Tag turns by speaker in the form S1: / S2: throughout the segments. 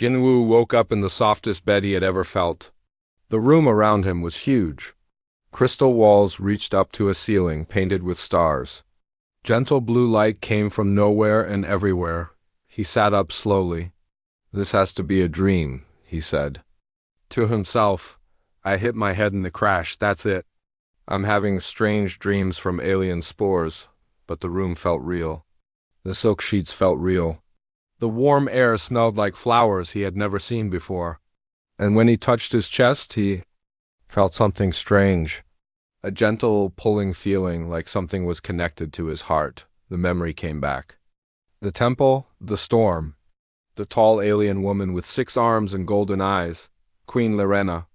S1: Jinwoo woke up in the softest bed he had ever felt. The room around him was huge. Crystal walls reached up to a ceiling painted with stars. Gentle blue light came from nowhere and everywhere. He sat up slowly. "This has to be a dream," he said. To himself, "I hit my head in the crash, that's it. I'm having strange dreams from alien spores," but the room felt real. The silk sheets felt real. The warm air smelled like flowers he had never seen before. And when he touched his chest, he felt something strange. A gentle, pulling feeling like something was connected to his heart. The memory came back. The temple, the storm. The tall alien woman with 6 arms and golden eyes. Queen Lirena.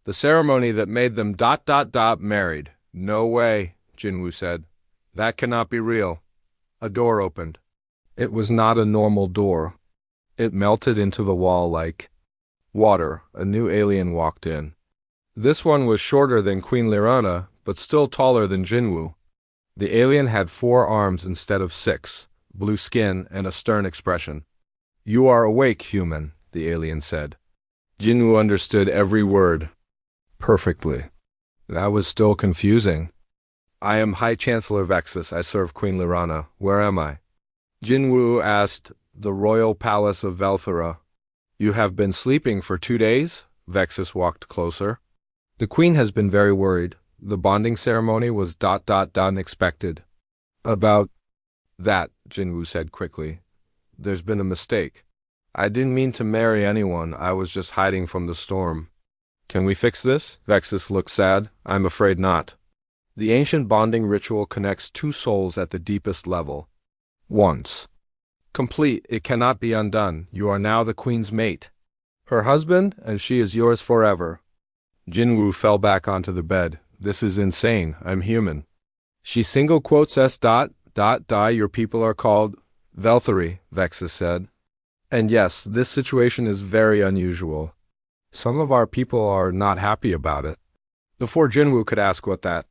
S1: The ceremony that made them ... married. "No way," Jinwoo said. "That cannot be real." A door opened. It was not a normal door. It melted into the wall like water. A new alien walked in. This one was shorter than Queen Lirena, but still taller than Jinwoo. The alien had 4 arms instead of 6, blue skin, and a stern expression. "You are awake, human," the alien said. Jinwoo understood every word perfectly. That was still confusing. "I am High Chancellor Vexus. I serve Queen Lirena. Where am I?" Jinwoo asked. "The royal palace of Velthera." "You have been sleeping for 2 days?" Vexus walked closer. "The queen has been very worried. The bonding ceremony was ... unexpected." "About that," Jinwoo said quickly. "There's been a mistake. I didn't mean to marry anyone. I was just hiding from the storm." "Can we fix this?" Vexus looked sad. "I'm afraid not. The ancient bonding ritual connects 2 souls at the deepest level. Once complete, it cannot be undone. You are now the queen's mate. Her husband, and she is yours forever." Jinwoo fell back onto the bed. "This is insane. I'm human." She single quotes your people are called Veltheri, Vexus said. "And yes, this situation is very unusual. Some of our people are not happy about it." Before Jinwoo could ask what that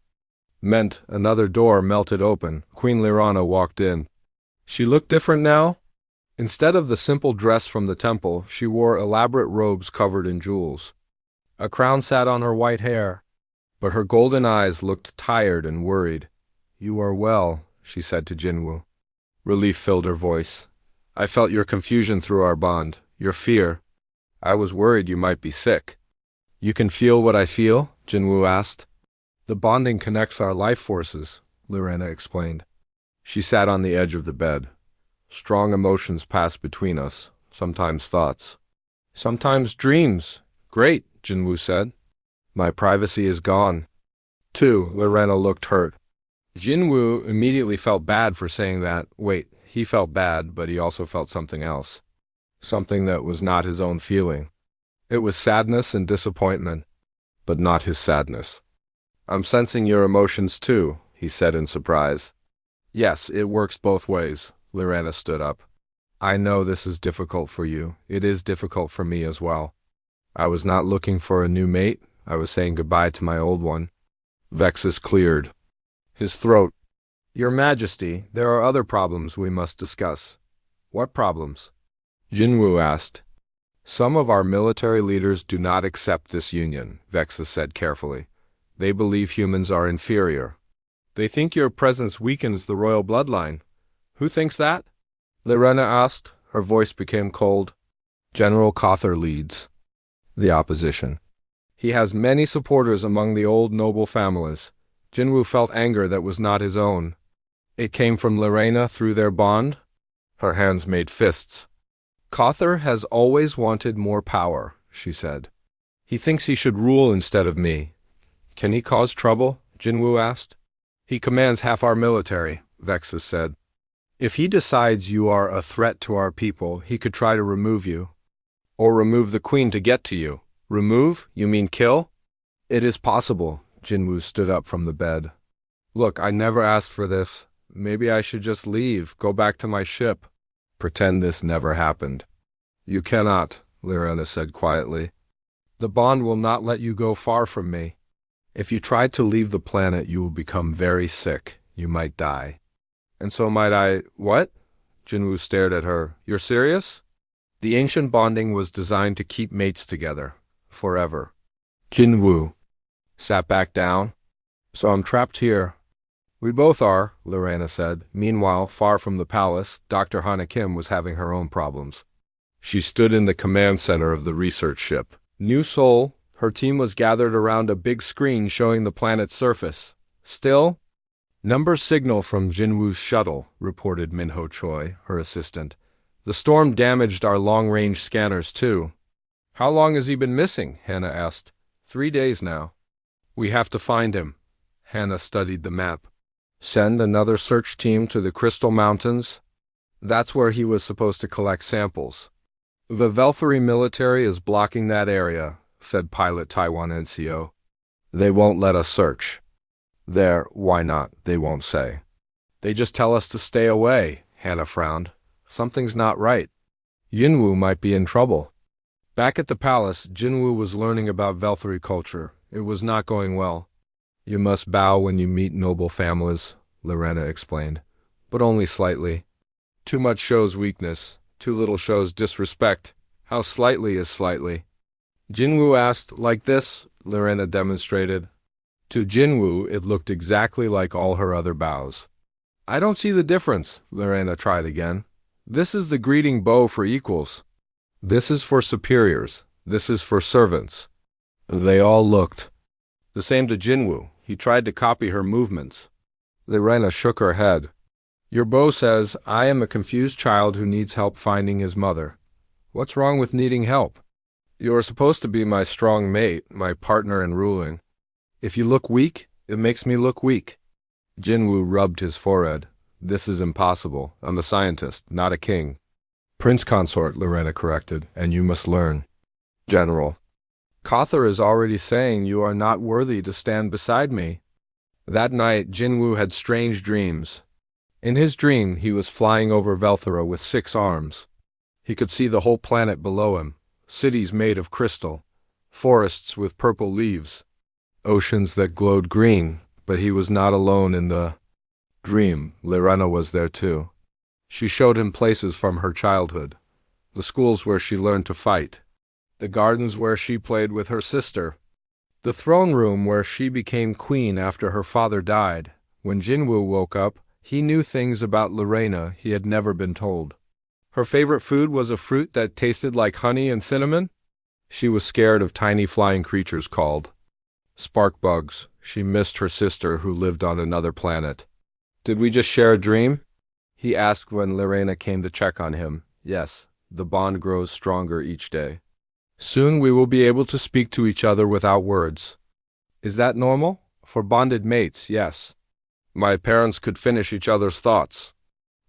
S1: meant, another door melted open. Queen Lirena walked in. She looked different now. Instead of the simple dress from the temple, she wore elaborate robes covered in jewels. A crown sat on her white hair, but her golden eyes looked tired and worried. "You are well," she said to Jinwoo. Relief filled her voice. "I felt your confusion through our bond, your fear. I was worried you might be sick." "You can feel what I feel?" Jinwoo asked. "The bonding connects our life forces," Lirena explained. She sat on the edge of the bed. "Strong emotions pass between us, sometimes thoughts. Sometimes dreams." "Great," Jinwoo said. "My privacy is gone." "Too." Lirena looked hurt. Jinwoo immediately felt bad for saying that. Wait, he felt bad, but he also felt something else. Something that was not his own feeling. It was sadness and disappointment, but not his sadness. "I'm sensing your emotions too," he said in surprise. "Yes, it works both ways." Lirena stood up. "I know this is difficult for you. It is difficult for me as well. I was not looking for a new mate. I was saying goodbye to my old one." Vexus cleared his throat. "Your Majesty, there are other problems we must discuss." "What problems?" Jinwoo asked. "Some of our military leaders do not accept this union," Vexus said carefully. "They believe humans are inferior. They think your presence weakens the royal bloodline." "Who thinks that?" Lirena asked. Her voice became cold. "General Cawthor leads the opposition. He has many supporters among the old noble families." Jinwoo felt anger that was not his own. It came from Lirena through their bond. Her hands made fists. "Cawthor has always wanted more power," she said. "He thinks he should rule instead of me." "Can he cause trouble?" Jinwoo asked. "He commands half our military," Vexus said. "If he decides you are a threat to our people, he could try to remove you. Or remove the queen to get to you." "Remove? You mean kill?" "It is possible." Jinwoo stood up from the bed. "Look, I never asked for this. Maybe I should just leave, go back to my ship. Pretend this never happened." "You cannot," Lirena said quietly. "The bond will not let you go far from me. If you try to leave the planet, you will become very sick. You might die." "And so might I—" "What?" Jinwoo stared at her. "You're serious?" The ancient bonding was designed to keep mates together, forever. Jinwoo sat back down. So I'm trapped here. We both are, Lorena said. Meanwhile, far from the palace, Dr. Hana Kim was having her own problems. She stood in the command center of the research ship. New Seoul, her team was gathered around a big screen showing the planet's surface. Still? Number signal from Jinwoo's shuttle, reported Minho Choi, her assistant. The storm damaged our long-range scanners, too. How long has he been missing? Hannah asked. 3 days now. We have to find him. Hannah studied the map. Send another search team to the Crystal Mountains? That's where he was supposed to collect samples. The Velthari military is blocking that area, said pilot Taiwan NCO. They won't let us search. There, why not, they won't say. They just tell us to stay away, Hannah frowned. Something's not right. Jinwoo might be in trouble. Back at the palace, Jinwoo was learning about Velthari culture. It was not going well. You must bow when you meet noble families, Lorena explained, but only slightly. Too much shows weakness, too little shows disrespect. How slightly is slightly? Jinwoo asked, like this, Lorena demonstrated. To Jinwoo, it looked exactly like all her other bows. I don't see the difference, Lorena tried again. This is the greeting bow for equals. This is for superiors. This is for servants. They all looked the same to Jinwoo. He tried to copy her movements. Lorena shook her head. Your bow says, I am a confused child who needs help finding his mother. What's wrong with needing help? You're supposed to be my strong mate, my partner in ruling. If you look weak, it makes me look weak. Jinwoo rubbed his forehead. This is impossible. I'm a scientist, not a king. Prince consort, Lorena corrected, and you must learn. General. Kothar is already saying you are not worthy to stand beside me. That night, Jinwoo had strange dreams. In his dream, he was flying over Velthara with 6 arms. He could see the whole planet below him, cities made of crystal, forests with purple leaves, oceans that glowed green, but he was not alone in the dream. Lorena was there too. She showed him places from her childhood, the schools where she learned to fight, the gardens where she played with her sister, the throne room where she became queen after her father died. When Jinwoo woke up, he knew things about Lorena he had never been told. Her favorite food was a fruit that tasted like honey and cinnamon. She was scared of tiny flying creatures called spark bugs. She missed her sister who lived on another planet. Did we just share a dream? He asked when Lorena came to check on him. Yes, the bond grows stronger each day. Soon we will be able to speak to each other without words. Is that normal? For bonded mates, yes. My parents could finish each other's thoughts.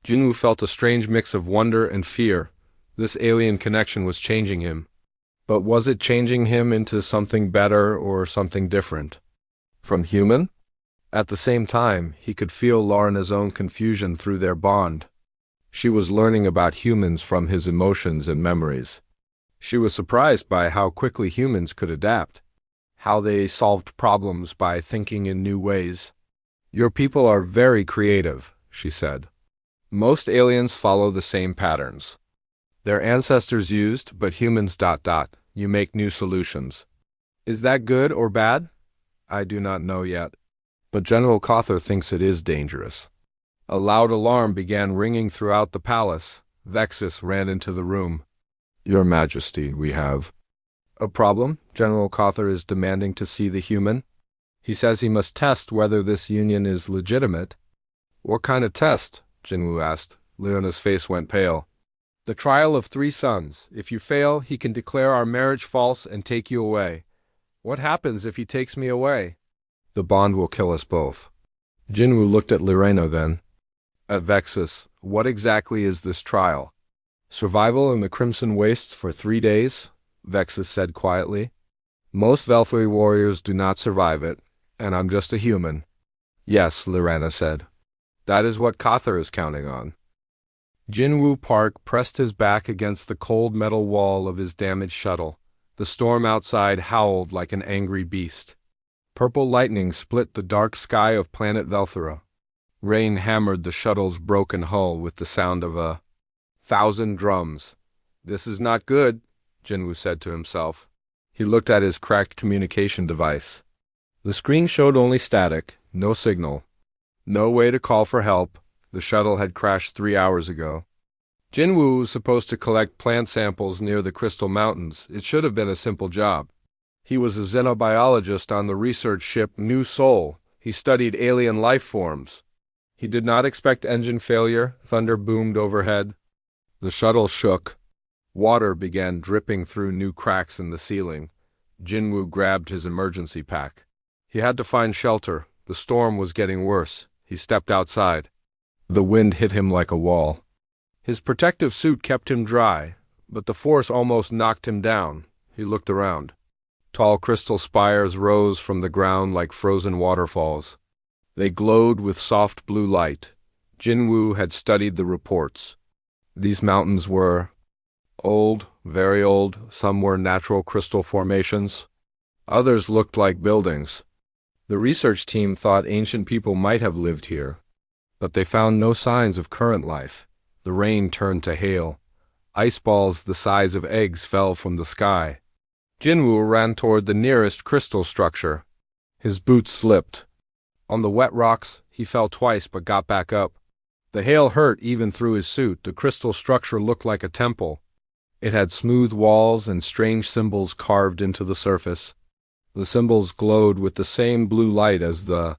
S1: Jinwoo felt a strange mix of wonder and fear. This alien connection was changing him. But was it changing him into something better or something different? From human? At the same time, he could feel Lorna's own confusion through their bond. She was learning about humans from his emotions and memories. She was surprised by how quickly humans could adapt, how they solved problems by thinking in new ways. Your people are very creative, she said. Most aliens follow the same patterns. Their ancestors used, but humans ... You make new solutions. Is that good or bad? I do not know yet. But General Kothar thinks it is dangerous. A loud alarm began ringing throughout the palace. Vexus ran into the room. Your Majesty, we have a problem. General Kothar is demanding to see the human. He says he must test whether this union is legitimate. What kind of test? Jinwoo asked. Leona's face went pale. The trial of 3 sons. If you fail, he can declare our marriage false and take you away. What happens if he takes me away? The bond will kill us both. Jinwoo looked at Lorena then. At Vexus, what exactly is this trial? Survival in the Crimson Wastes for 3 days, Vexus said quietly. Most Velthari warriors do not survive it, and I'm just a human. Yes, Lorena said. That is what Kothar is counting on. Jinwoo Park pressed his back against the cold metal wall of his damaged shuttle. The storm outside howled like an angry beast. Purple lightning split the dark sky of planet Velthara. Rain hammered the shuttle's broken hull with the sound of 1,000 drums. This is not good, Jinwoo said to himself. He looked at his cracked communication device. The screen showed only static, no signal. No way to call for help. The shuttle had crashed 3 hours ago. Jinwoo was supposed to collect plant samples near the Crystal Mountains. It should have been a simple job. He was a xenobiologist on the research ship New Seoul. He studied alien life forms. He did not expect engine failure. Thunder boomed overhead. The shuttle shook. Water began dripping through new cracks in the ceiling. Jinwoo grabbed his emergency pack. He had to find shelter. The storm was getting worse. He stepped outside. The wind hit him like a wall. His protective suit kept him dry, but the force almost knocked him down. He looked around. Tall crystal spires rose from the ground like frozen waterfalls. They glowed with soft blue light. Jinwoo had studied the reports. These mountains were old, very old. Some were natural crystal formations. Others looked like buildings. The research team thought ancient people might have lived here, but they found no signs of current life. The rain turned to hail. Ice balls the size of eggs fell from the sky. Jinwoo ran toward the nearest crystal structure. His boots slipped. On the wet rocks, he fell twice but got back up. The hail hurt even through his suit. The crystal structure looked like a temple. It had smooth walls and strange symbols carved into the surface. The symbols glowed with the same blue light as the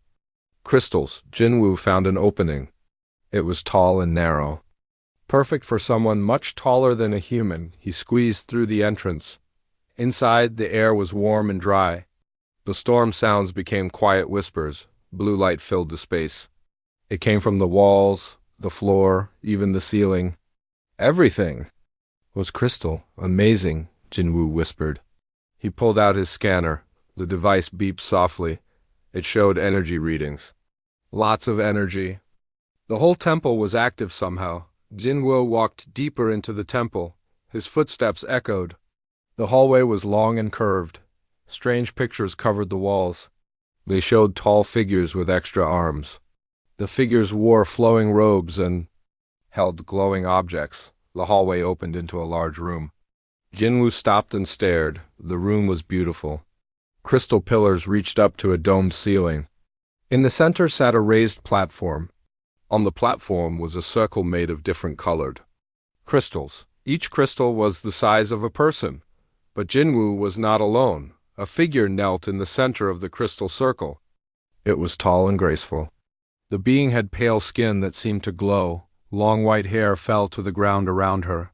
S1: crystals. Jinwoo found an opening. It was tall and narrow. Perfect for someone much taller than a human. He squeezed through the entrance. Inside, the air was warm and dry. The storm sounds became quiet whispers. Blue light filled the space. It came from the walls, the floor, even the ceiling. Everything was crystal. Amazing, Jinwoo whispered. He pulled out his scanner. The device beeped softly. It showed energy readings. Lots of energy. The whole temple was active somehow. Jinwoo walked deeper into the temple. His footsteps echoed. The hallway was long and curved. Strange pictures covered the walls. They showed tall figures with extra arms. The figures wore flowing robes and held glowing objects. The hallway opened into a large room. Jinwoo stopped and stared. The room was beautiful. Crystal pillars reached up to a domed ceiling. In the center sat a raised platform. On the platform was a circle made of different colored crystals. Each crystal was the size of a person. But Jinwoo was not alone. A figure knelt in the center of the crystal circle. It was tall and graceful. The being had pale skin that seemed to glow. Long white hair fell to the ground around her.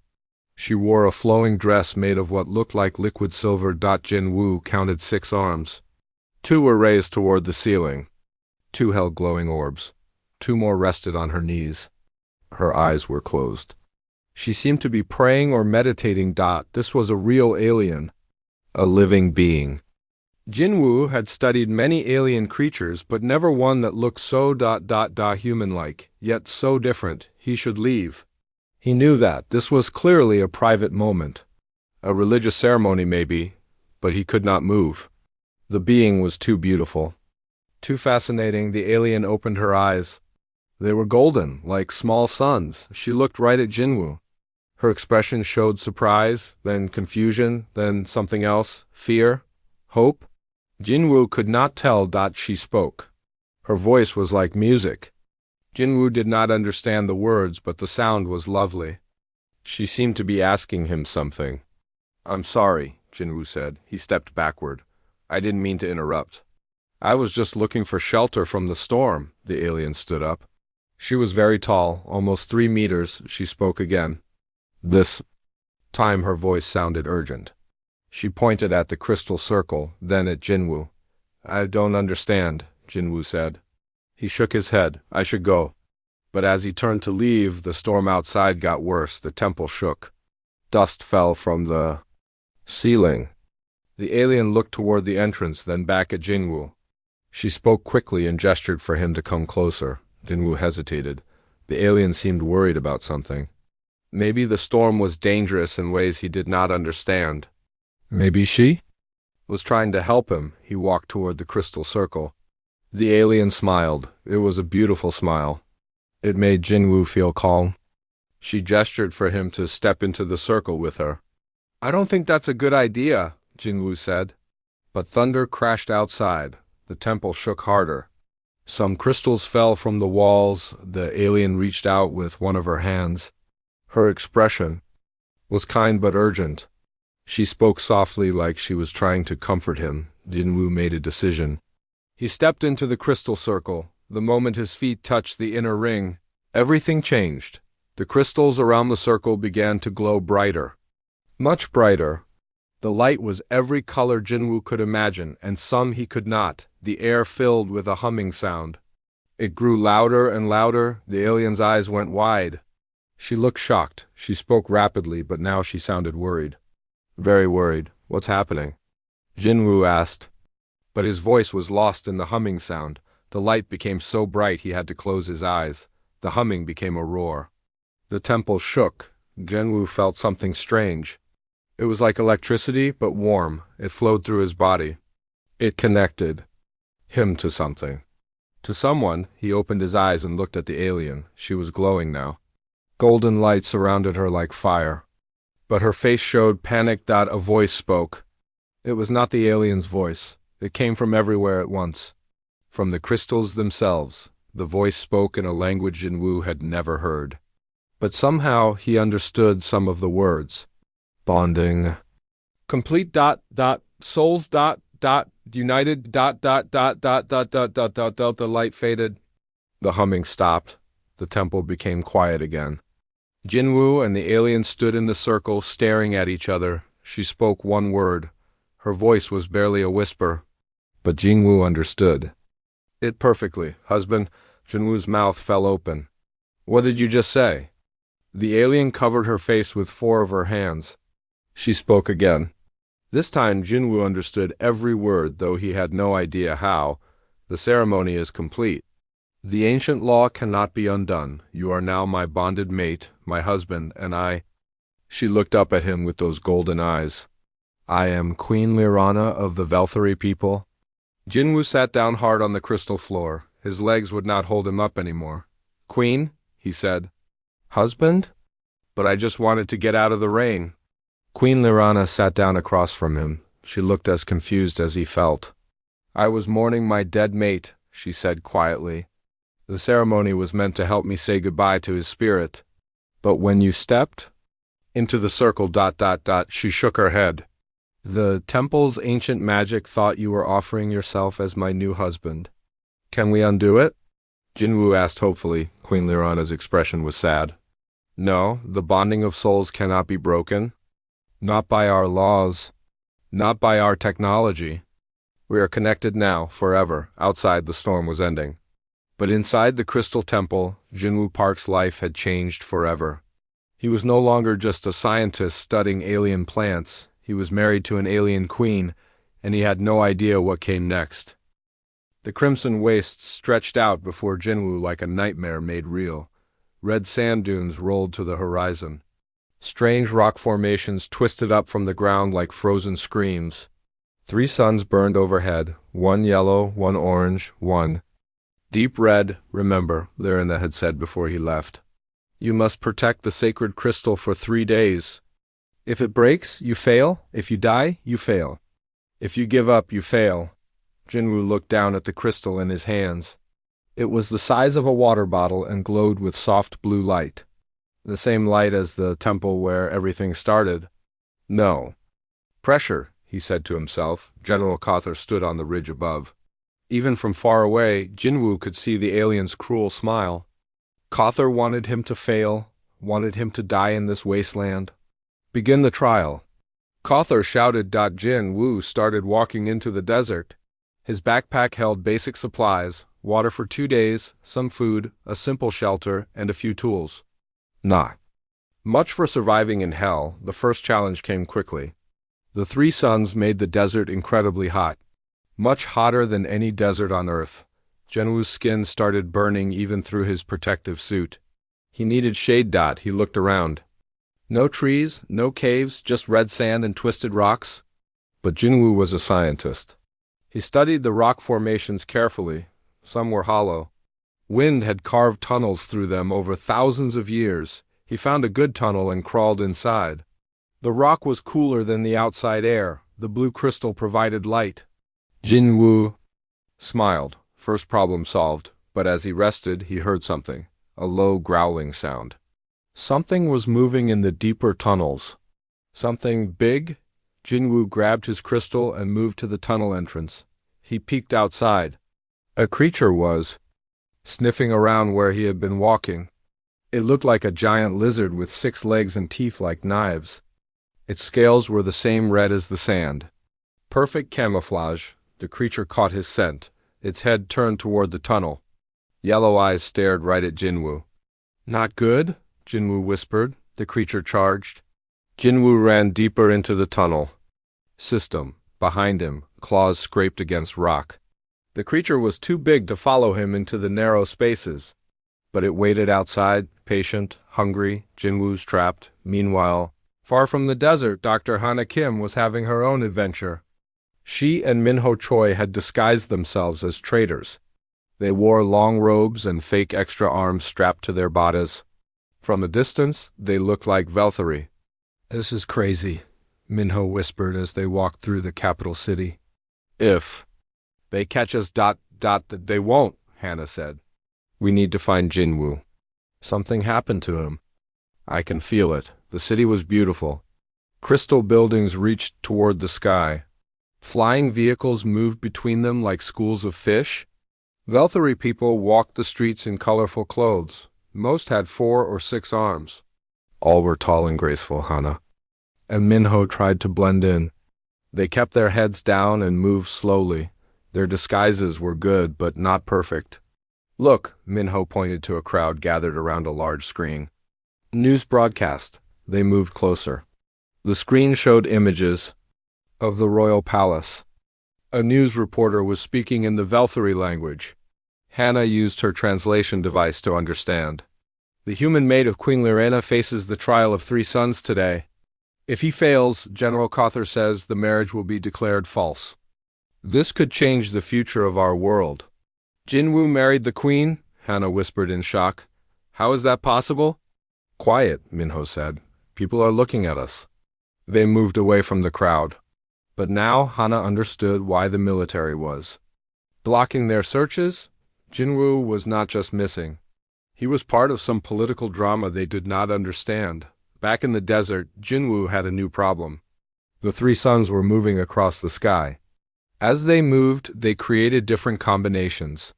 S1: She wore a flowing dress made of what looked like liquid silver. Jinwoo counted 6 arms. 2 were raised toward the ceiling. 2 held glowing orbs. 2 more rested on her knees. Her eyes were closed. She seemed to be praying or meditating. This was a real alien. A living being. Jinwoo had studied many alien creatures, but never one that looked so human-like, yet so different. He should leave. He knew that. This was clearly a private moment. A religious ceremony maybe, but he could not move. The being was too beautiful. Too fascinating. The alien opened her eyes. They were golden, like small suns. She looked right at Jinwoo. Her expression showed surprise, then confusion, then something else, fear, hope. Jinwoo could not tell. She spoke. Her voice was like music. Jinwoo did not understand the words, but the sound was lovely. She seemed to be asking him something. "I'm sorry," Jinwoo said. He stepped backward. "I didn't mean to interrupt. I was just looking for shelter from the storm." The alien stood up. She was very tall, almost 3 meters. She spoke again. This time her voice sounded urgent. She pointed at the crystal circle, then at Jinwoo. "I don't understand," Jinwoo said. He shook his head. "I should go." But as he turned to leave, the storm outside got worse. The temple shook. Dust fell from the ceiling. The alien looked toward the entrance, then back at Jinwoo. She spoke quickly and gestured for him to come closer. Jinwoo hesitated. The alien seemed worried about something. Maybe the storm was dangerous in ways he did not understand. Maybe she was trying to help him. He walked toward the crystal circle. The alien smiled. It was a beautiful smile. It made Jinwoo feel calm. She gestured for him to step into the circle with her. I don't think that's a good idea, Jinwoo said. But thunder crashed outside. The temple shook harder. Some crystals fell from the walls. The alien reached out with one of her hands. Her expression was kind but urgent. She spoke softly like she was trying to comfort him. Jinwoo made a decision. He stepped into the crystal circle. The moment his feet touched the inner ring, everything changed. The crystals around the circle began to glow brighter. Much brighter. The light was every color Jinwoo could imagine, and some he could not. The air filled with a humming sound. It grew louder and louder. The alien's eyes went wide. She looked shocked. She spoke rapidly, but now she sounded worried. Very worried. What's happening? Jinwoo asked. But his voice was lost in the humming sound. The light became so bright he had to close his eyes. The humming became a roar. The temple shook. Jinwoo felt something strange. It was like electricity, but warm. It flowed through his body. It connected him to something. To someone. He opened his eyes and looked at the alien. She was glowing now. Golden light surrounded her like fire. But her face showed panic. A voice spoke. It was not the alien's voice. It came from everywhere at once. From the crystals themselves. The voice spoke in a language Jinwoo had never heard. But somehow he understood some of the words. Bonding. Complete ... souls ... united ... The light faded. The humming stopped. The temple became quiet again. Jinwoo and the alien stood in the circle, staring at each other. She spoke one word. Her voice was barely a whisper. But Jinwoo understood it perfectly. Husband. Jinwoo's mouth fell open. What did you just say? The alien covered her face with 4 of her hands. She spoke again. This time Jinwoo understood every word, though he had no idea how. The ceremony is complete. The ancient law cannot be undone. You are now my bonded mate, my husband, and I. She looked up at him with those golden eyes. I am Queen Lirana of the Velthari people. Jinwoo sat down hard on the crystal floor. His legs would not hold him up anymore. Queen, he said. Husband? But I just wanted to get out of the rain. Queen Lirana sat down across from him. She looked as confused as he felt. I was mourning my dead mate, she said quietly. The ceremony was meant to help me say goodbye to his spirit. But when you stepped into the circle ... She shook her head. The temple's ancient magic thought you were offering yourself as my new husband. Can we undo it? Jinwoo asked hopefully. Queen Lirana's expression was sad. No, the bonding of souls cannot be broken. Not by our laws. Not by our technology. We are connected now, forever. Outside, the storm was ending. But inside the crystal temple, Jinwoo Park's life had changed forever. He was no longer just a scientist studying alien plants. He was married to an alien queen, and he had no idea what came next. The crimson wastes stretched out before Jinwoo like a nightmare made real. Red sand dunes rolled to the horizon. Strange rock formations twisted up from the ground like frozen screams. 3 suns burned overhead, 1 yellow, 1 orange, 1 deep red. Remember, Lirana had said before he left. You must protect the sacred crystal for 3 days. If it breaks, you fail. If you die, you fail. If you give up, you fail. Jinwoo looked down at the crystal in his hands. It was the size of a water bottle and glowed with soft blue light. The same light as the temple where everything started. No. Pressure, he said to himself. General Kothar stood on the ridge above. Even from far away, Jinwoo could see the alien's cruel smile. Kothar wanted him to fail, wanted him to die in this wasteland. Begin the trial. Kothar shouted. Jinwoo started walking into the desert. His backpack held basic supplies, water for 2 days, some food, a simple shelter, and a few tools. Not much for surviving in hell. The first challenge came quickly. The 3 suns made the desert incredibly hot. Much hotter than any desert on Earth. Jinwoo's skin started burning even through his protective suit. He needed shade. He looked around. No trees, no caves, just red sand and twisted rocks. But Jinwoo was a scientist. He studied the rock formations carefully. Some were hollow. Wind had carved tunnels through them over thousands of years. He found a good tunnel and crawled inside. The rock was cooler than the outside air. The blue crystal provided light. Jinwoo smiled. First problem solved, but as he rested, he heard something, a low growling sound. Something was moving in the deeper tunnels. Something big? Jinwoo grabbed his crystal and moved to the tunnel entrance. He peeked outside. A creature was sniffing around where he had been walking. It looked like a giant lizard with 6 legs and teeth like knives. Its scales were the same red as the sand. Perfect camouflage. The creature caught his scent. Its head turned toward the tunnel. Yellow eyes stared right at Jinwoo. Not good? Jinwoo whispered. The creature charged. Jinwoo ran deeper into the tunnel. System. Behind him, claws scraped against rock. The creature was too big to follow him into the narrow spaces. But it waited outside, patient, hungry. Jinwoo's trapped. Meanwhile, far from the desert, Dr. Hana Kim was having her own adventure. She and Minho Choi had disguised themselves as traders. They wore long robes and fake extra arms strapped to their bodies. From a distance, they looked like Valkyrie. This is crazy, Minho whispered as they walked through the capital city. If they catch us, they won't, Hannah said. We need to find Jinwoo. Something happened to him. I can feel it. The city was beautiful. Crystal buildings reached toward the sky. Flying vehicles moved between them like schools of fish. Valkyrie people walked the streets in colorful clothes. Most had 4 or 6 arms. All were tall and graceful, Hana. And Minho tried to blend in. They kept their heads down and moved slowly. Their disguises were good, but not perfect. Look, Minho pointed to a crowd gathered around a large screen. News broadcast. They moved closer. The screen showed images of the royal palace. A news reporter was speaking in the Valkyrie language. Hannah used her translation device to understand. The human mate of Queen Lirena faces the trial of 3 sons today. If he fails, General Cawthor says the marriage will be declared false. This could change the future of our world. Jinwoo married the queen? Hannah whispered in shock. How is that possible? Quiet, Minho said. People are looking at us. They moved away from the crowd. But now Hana understood why the military was blocking their searches. Jinwoo was not just missing. He was part of some political drama they did not understand. Back in the desert, Jinwoo had a new problem. The 3 suns were moving across the sky. As they moved, they created different combinations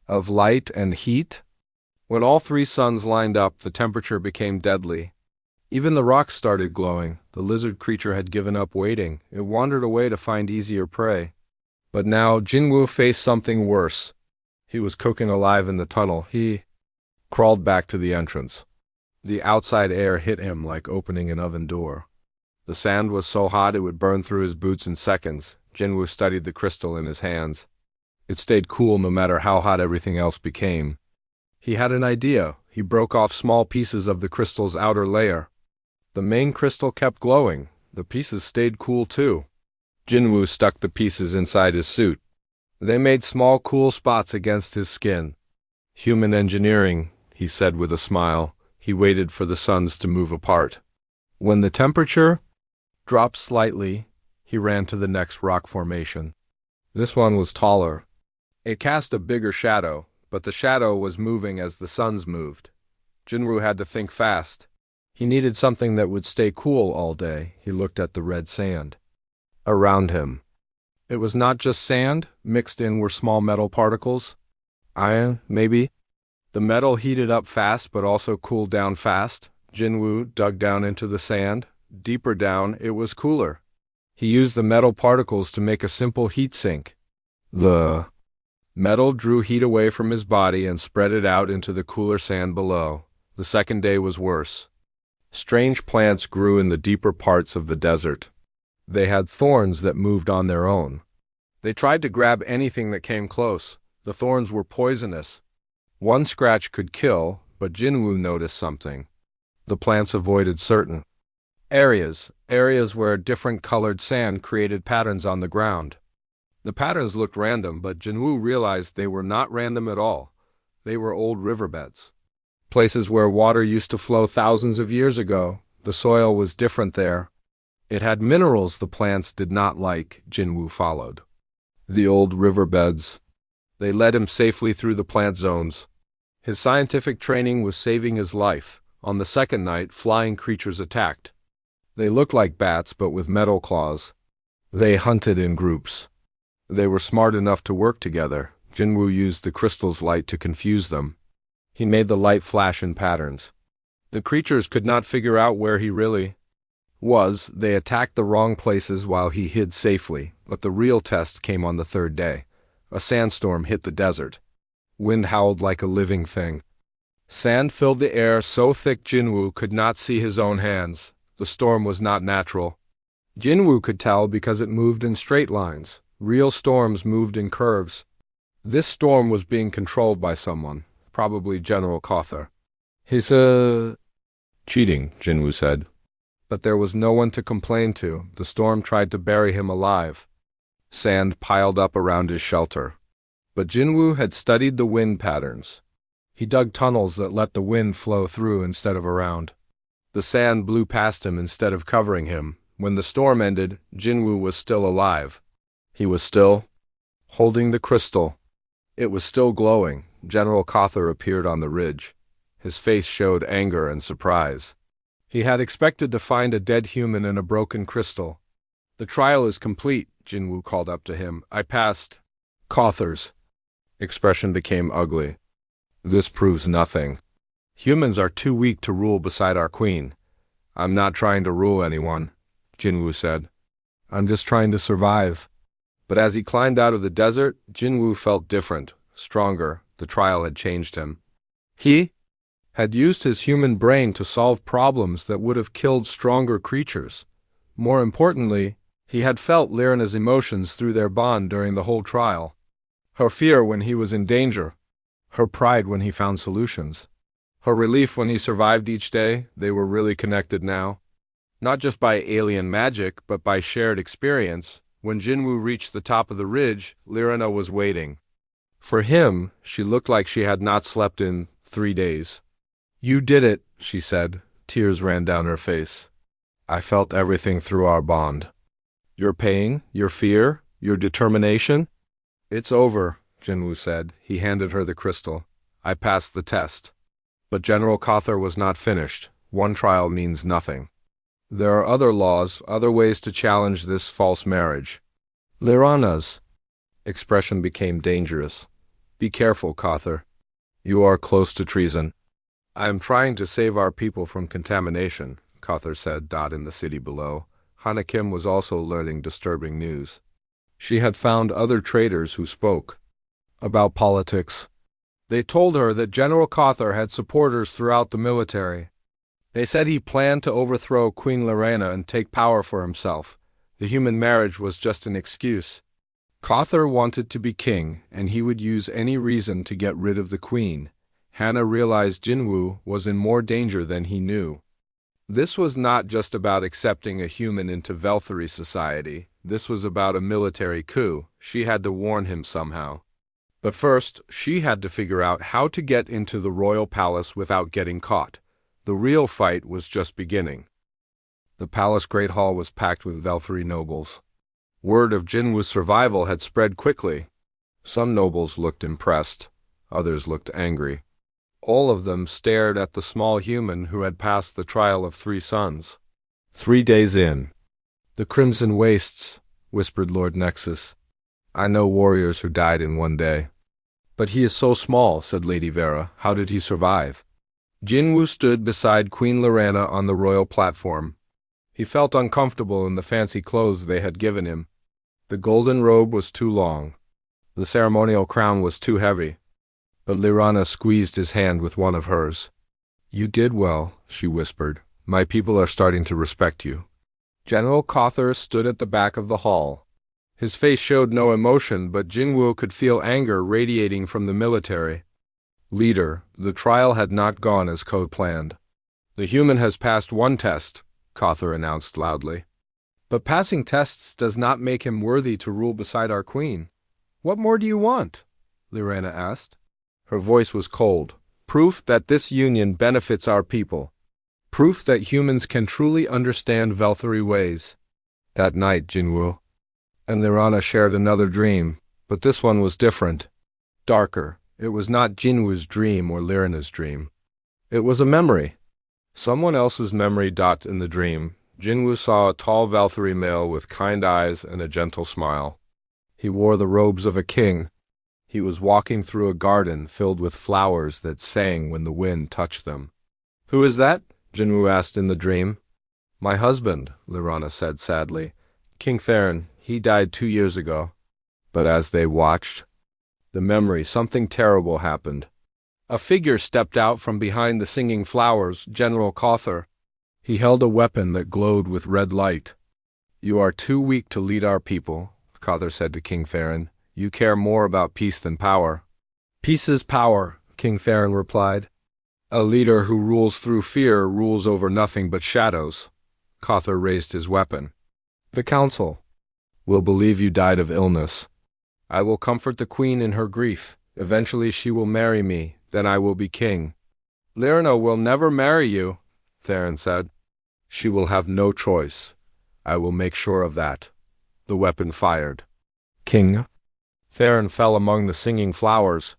S1: of light and heat. When all 3 suns lined up, the temperature became deadly. Even the rocks started glowing. The lizard creature had given up waiting. It wandered away to find easier prey. But now Jinwoo faced something worse. He was cooking alive in the tunnel. He crawled back to the entrance. The outside air hit him like opening an oven door. The sand was so hot it would burn through his boots in seconds. Jinwoo studied the crystal in his hands. It stayed cool no matter how hot everything else became. He had an idea. He broke off small pieces of the crystal's outer layer. The main crystal kept glowing. The pieces stayed cool too. Jinwoo stuck the pieces inside his suit. They made small cool spots against his skin. Human engineering, he said with a smile. He waited for the suns to move apart. When the temperature dropped slightly, he ran to the next rock formation. This one was taller. It cast a bigger shadow, but the shadow was moving as the suns moved. Jinwoo had to think fast. He needed something that would stay cool all day. He looked at the red sand around him. It was not just sand. Mixed in were small metal particles. Iron, maybe? The metal heated up fast but also cooled down fast. Jinwoo dug down into the sand. Deeper down, it was cooler. He used the metal particles to make a simple heat sink. The metal drew heat away from his body and spread it out into the cooler sand below. The second day was worse. Strange plants grew in the deeper parts of the desert. They had thorns that moved on their own. They tried to grab anything that came close. The thorns were poisonous. One scratch could kill, but Jinwoo noticed something. The plants avoided certain areas where different colored sand created patterns on the ground. The patterns looked random, but Jinwoo realized they were not random at all. They were old riverbeds. Places where water used to flow thousands of years ago. The soil was different there. It had minerals the plants did not like. Jinwoo followed the old riverbeds. They led him safely through the plant zones. His scientific training was saving his life. On the second night, flying creatures attacked. They looked like bats, but with metal claws. They hunted in groups. They were smart enough to work together. Jinwoo used the crystal's light to confuse them. He made the light flash in patterns. The creatures could not figure out where he really was. They attacked the wrong places while he hid safely, but the real test came on the third day. A sandstorm hit the desert. Wind howled like a living thing. Sand filled the air so thick Jinwoo could not see his own hands. The storm was not natural. Jinwoo could tell because it moved in straight lines. Real storms moved in curves. This storm was being controlled by someone, probably General Cawthor. He's cheating, Jinwoo said. But there was no one to complain to. The storm tried to bury him alive. Sand piled up around his shelter. But Jinwoo had studied the wind patterns. He dug tunnels that let the wind flow through instead of around. The sand blew past him instead of covering him. When the storm ended, Jinwoo was still alive. He was still holding the crystal. It was still glowing. General Cawthor appeared on the ridge. His face showed anger and surprise. He had expected to find a dead human in a broken crystal. The trial is complete, Jinwoo called up to him. I passed. Cawthor's expression became ugly. This proves nothing. Humans are too weak to rule beside our queen. I'm not trying to rule anyone, Jinwoo said. I'm just trying to survive. But as he climbed out of the desert, Jinwoo felt different, stronger. The trial had changed him. He had used his human brain to solve problems that would have killed stronger creatures. More importantly, he had felt Lirena's emotions through their bond during the whole trial. Her fear when he was in danger. Her pride when he found solutions. Her relief when he survived each day. They were really connected now. Not just by alien magic, but by shared experience. When Jinwoo reached the top of the ridge, Lirena was waiting. For him, she looked like she had not slept in 3 days. You did it, she said. Tears ran down her face. I felt everything through our bond. Your pain, your fear, your determination? It's over, Jinwoo said. He handed her the crystal. I passed the test. But General Cawthor was not finished. One trial means nothing. There are other laws, other ways to challenge this false marriage. Lirena's expression became dangerous. Be careful, Cawthor. You are close to treason. I am trying to save our people from contamination, Cawthor said. In the city below, Hana Kim was also learning disturbing news. She had found other traders who spoke about politics. They told her that General Cawthor had supporters throughout the military. They said he planned to overthrow Queen Lirena and take power for himself. The human marriage was just an excuse. Cawthor wanted to be king, and he would use any reason to get rid of the queen. Hana realized Jinwoo was in more danger than he knew. This was not just about accepting a human into Velthari society. This was about a military coup. She had to warn him somehow. But first, she had to figure out how to get into the royal palace without getting caught. The real fight was just beginning. The palace great hall was packed with Velthari nobles. Word of Jinwoo's survival had spread quickly. Some nobles looked impressed. Others looked angry. All of them stared at the small human who had passed the trial of 3 sons. 3 days in. The Crimson Wastes, whispered Lord Nexus. I know warriors who died in 1 day. But he is so small, said Lady Vera. How did he survive? Jinwoo stood beside Queen Lirena on the royal platform. He felt uncomfortable in the fancy clothes they had given him. The golden robe was too long. The ceremonial crown was too heavy. But Lirena squeezed his hand with one of hers. You did well, she whispered. My people are starting to respect you. General Cawthor stood at the back of the hall. His face showed no emotion, but Jinwoo could feel anger radiating from the military. Leader, the trial had not gone as co-planned. The human has passed 1 test, Cawthor announced loudly. But passing tests does not make him worthy to rule beside our queen. What more do you want? Lirena asked. Her voice was cold. Proof that this union benefits our people. Proof that humans can truly understand Velthari ways. At night, Jinwoo and Lirana shared another dream, but this one was different. Darker. It was not Jinwoo's dream or Lirana's dream. It was a memory. Someone else's memory. In the dream, Jinwoo saw a tall Velthari male with kind eyes and a gentle smile. He wore the robes of a king. He was walking through a garden filled with flowers that sang when the wind touched them. "Who is that?" Jinwoo asked in the dream. "My husband," Lirana said sadly. "King Theron, he died 2 years ago." But as they watched the memory, something terrible happened. A figure stepped out from behind the singing flowers, General Cawthor. He held a weapon that glowed with red light. "You are too weak to lead our people," Cawthor said to King Theron. "You care more about peace than power." "Peace is power," King Theron replied. "A leader who rules through fear rules over nothing but shadows." Cawthor raised his weapon. "The council will believe you died of illness. I will comfort the queen in her grief. Eventually she will marry me, then I will be king." "Lirana will never marry you," Theron said. "She will have no choice. I will make sure of that." The weapon fired. "King." Theron fell among the singing flowers.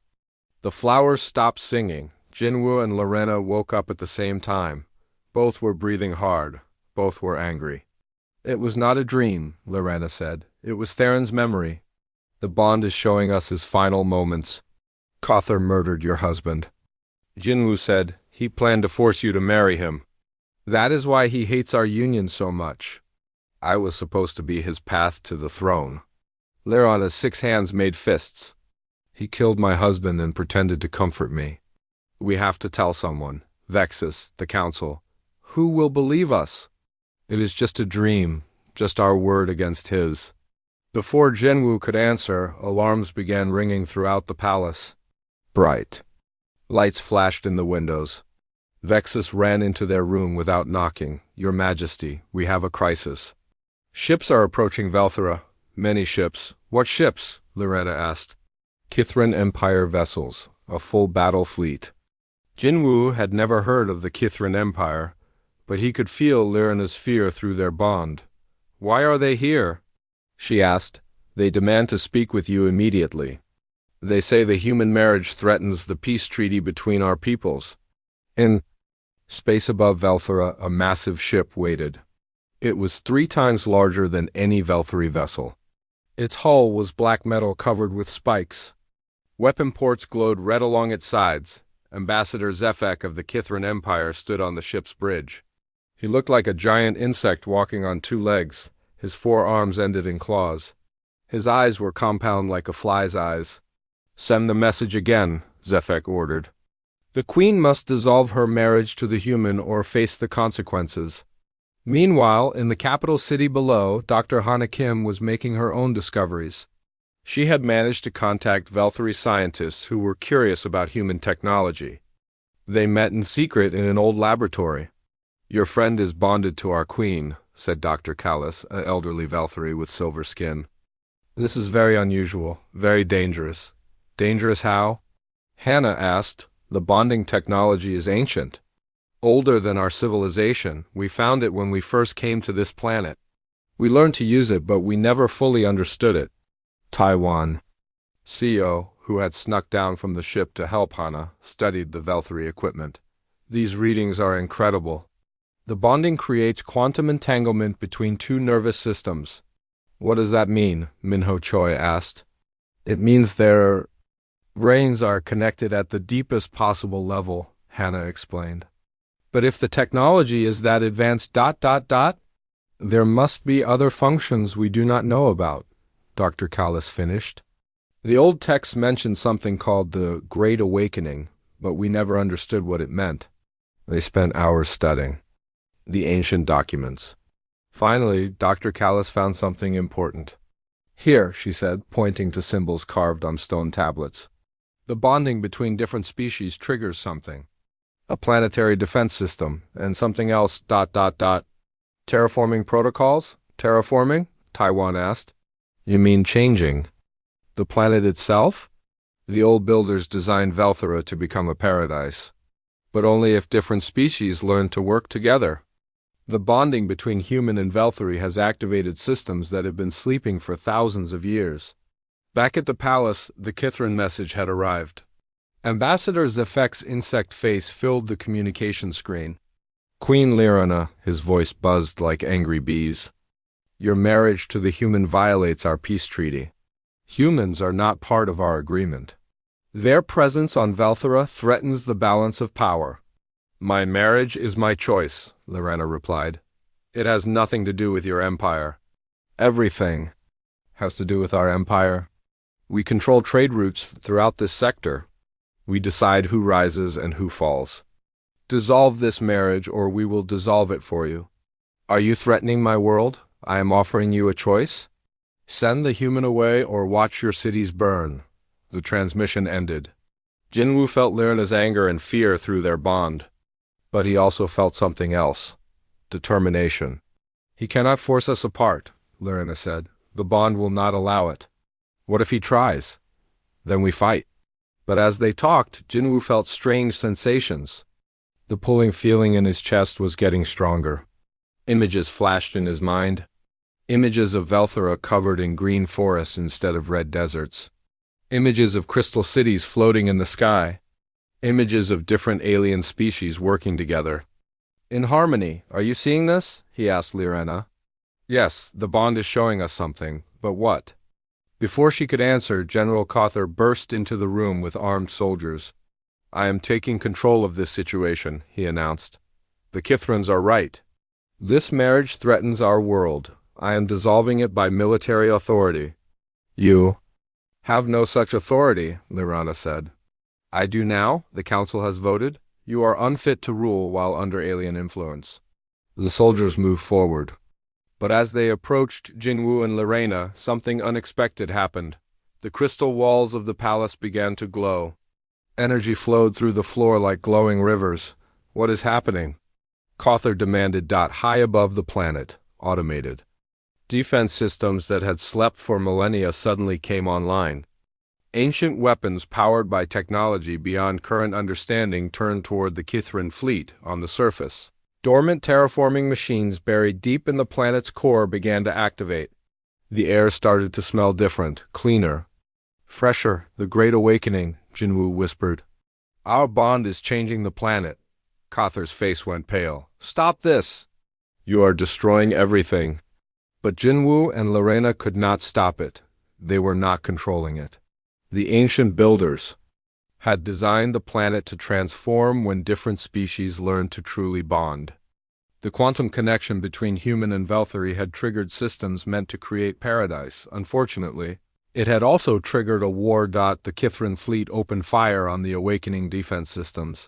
S1: The flowers stopped singing. Jinwoo and Lirana woke up at the same time. Both were breathing hard. Both were angry. "It was not a dream," Lirana said. "It was Theron's memory. The bond is showing us his final moments." "Cawthor murdered your husband," Jinwoo said. "He planned to force you to marry him. That is why he hates our union so much. I was supposed to be his path to the throne." Lirana's 6 hands made fists. "He killed my husband and pretended to comfort me. We have to tell someone. Vexus, the council. Who will believe us? It is just a dream, just our word against his." Before Jinwoo could answer, alarms began ringing throughout the palace. Bright lights flashed in the windows. Vexus ran into their room without knocking. "Your Majesty, we have a crisis. Ships are approaching Velthara." "Many ships." "What ships?" Lirana asked. "Kithran Empire vessels, a full battle fleet." Jinwoo had never heard of the Kithran Empire, but he could feel Lirana's fear through their bond. "Why are they here?" she asked. "They demand to speak with you immediately. They say the human marriage threatens the peace treaty between our peoples." In space above Velthara, a massive ship waited. It was 3 times larger than any Velthari vessel. Its hull was black metal covered with spikes. Weapon ports glowed red along its sides. Ambassador Zephek of the Kithran Empire stood on the ship's bridge. He looked like a giant insect walking on 2 legs. His 4 arms ended in claws. His eyes were compound like a fly's eyes. "Send the message again," Zephek ordered. "The queen must dissolve her marriage to the human or face the consequences." Meanwhile, in the capital city below, Dr. Hana Kim was making her own discoveries. She had managed to contact Velthari scientists who were curious about human technology. They met in secret in an old laboratory. "Your friend is bonded to our queen," said Dr. Callis, an elderly Velthari with silver skin. "This is very unusual, very dangerous." "Dangerous how?" Hannah asked. "The bonding technology is ancient. Older than our civilization. We found it when we first came to this planet. We learned to use it, but we never fully understood it." Taiwan CEO, who had snuck down from the ship to help Hana, studied the Velthari equipment. "These readings are incredible. The bonding creates quantum entanglement between 2 nervous systems." "What does that mean?" Minho Choi asked. "It means their brains are connected at the deepest possible level," Hannah explained. "But if the technology is that advanced ... there must be other functions we do not know about," Dr. Callis finished. "The old texts mentioned something called the Great Awakening, but we never understood what it meant." They spent hours studying the ancient documents. Finally, Dr. Callis found something important. "Here," she said, pointing to symbols carved on stone tablets. "The bonding between different species triggers something. A planetary defense system, and something else ... "Terraforming protocols?" "Terraforming?" Taiwan asked. "You mean changing the planet itself?" The old builders designed Velthera to become a paradise, but only if different species learn to work together. The bonding between human and Veltheri has activated systems that have been sleeping for thousands of years. Back at the palace, the Kithran message had arrived. Ambassador Zefek's insect face filled the communication screen. Queen Lirana, his voice buzzed like angry bees. Your marriage to the human violates our peace treaty. Humans are not part of our agreement. Their presence on Velthera threatens the balance of power. My marriage is my choice, Lirana replied. It has nothing to do with your empire. Everything has to do with our empire. We control trade routes throughout this sector. We decide who rises and who falls. Dissolve this marriage or we will dissolve it for you. Are you threatening my world? I am offering you a choice. Send the human away or watch your cities burn. The transmission ended. Jinwu felt Lirana's anger and fear through their bond. But he also felt something else. Determination. He cannot force us apart, Lirana said. The bond will not allow it. What if he tries? Then we fight. But as they talked, Jinwu felt strange sensations. The pulling feeling in his chest was getting stronger. Images flashed in his mind. Images of Velthera covered in green forests instead of red deserts. Images of crystal cities floating in the sky. Images of different alien species working together. In harmony, are you seeing this? He asked Lirana. Yes, the bond is showing us something, but what? Before she could answer, General Cawthor burst into the room with armed soldiers. I am taking control of this situation, he announced. The Kithrans are right. This marriage threatens our world. I am dissolving it by military authority. You have no such authority, Lirana said. I do now. The council has voted. You are unfit to rule while under alien influence. The soldiers moved forward. But as they approached Jinwu and Lirana, something unexpected happened. The crystal walls of the palace began to glow. Energy flowed through the floor like glowing rivers. What is happening? Cawthor demanded. High above the planet, automated. Defense systems that had slept for millennia suddenly came online. Ancient weapons powered by technology beyond current understanding turned toward the Kithran fleet on the surface. Dormant terraforming machines buried deep in the planet's core began to activate. The air started to smell different, cleaner, fresher. The Great Awakening, Jinwu whispered. Our bond is changing the planet. Cawthor's face went pale. Stop this! You are destroying everything. But Jinwu and Lirana could not stop it. They were not controlling it. The ancient builders had designed the planet to transform when different species learned to truly bond. The quantum connection between human and Veltheri had triggered systems meant to create paradise. Unfortunately, it had also triggered a war. The Kithran fleet opened fire on the awakening defense systems.